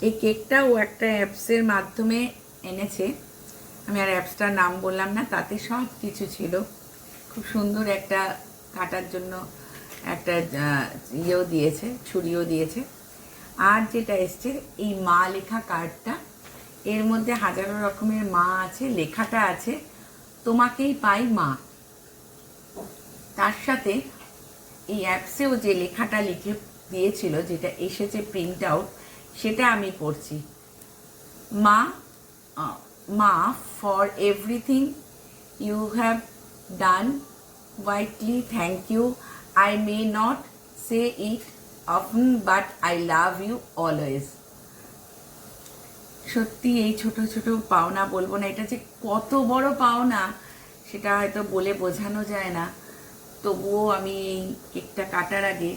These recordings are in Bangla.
এই কেকটা ও একটা অ্যাপসের মাধ্যমে এনেছে। আমি আর অ্যাপসটার নাম বললাম না, তাতে সব কিছু ছিল। খুব সুন্দর একটা কাটার জন্য একটা ইয়েও দিয়েছে, ছুরিও দিয়েছে। আর যেটা এসছে এই মা লেখা কার্ডটা, এর মধ্যে হাজারো রকমের মা আছে, লেখাটা আছে তোমাকেই পাই মা। তার সাথে এই অ্যাপসেও যে লেখাটা লিখে দিয়েছিল, যেটা এসেছে প্রিন্ট আউট, সেটা আমি পড়ছি। মা, মা, for everything you have done whitely thank you. I may not say it often but I love you always. সত্যি এই ছোট ছোট পাওনা বলবো না, এটা যে কত বড় পাওনা সেটা হয়তো বলে বোঝানো যায় না। তবুও আমি এই কেকটা কাটার আগে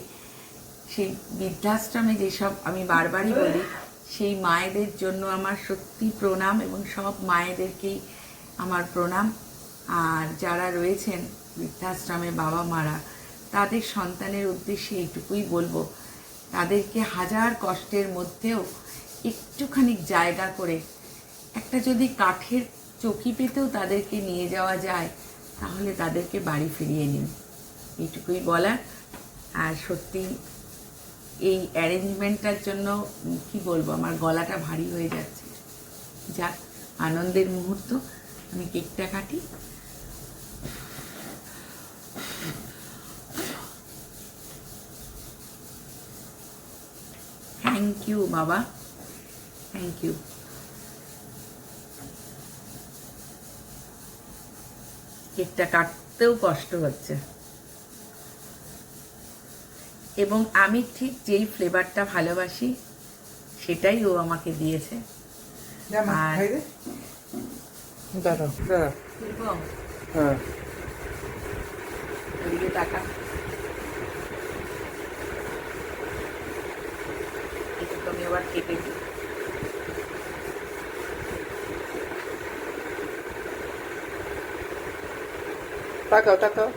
সেই বৃদ্ধাশ্রমে যেসব আমি বারবারই বলি, সেই মায়েদের জন্য আমার সত্যি প্রণাম, এবং সব মায়েদেরকেই আমার প্রণাম। আর যারা রয়েছেন বৃদ্ধাশ্রমে বাবা মারা, তাদের সন্তানের উদ্দেশ্যে এইটুকুই বলবো, তাদেরকে হাজার কষ্টের মধ্যেও একটুখানি জায়গা করে একটা যদি কাঠের চৌকি পেতেও তাদেরকে নিয়ে যাওয়া যায়, তাহলে তাদেরকে বাড়ি ফিরিয়ে নিন, এইটুকুই বলার। আর সত্যি এই অ্যারেঞ্জমেন্টটার জন্য কি বলবো, আমার গলাটা ভারী হয়ে যাচ্ছে। যাক, আনন্দের মুহূর্ত। আমি কেকটা কাটি। থ্যাংক ইউ বাবা, থ্যাংক ইউ। কেকটা কাটতেও কষ্ট হচ্ছে, এবং আমি ঠিক যেই ফ্লেভারটা ভালোবাসি সেটাই ও আমাকে দিয়েছে। আর ওইদিকে টাকা একটু আমি আবার কেটে দিই। তাকাও তাকাও।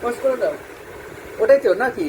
পোস্ট করে দাও, ওটাই তো নাকি?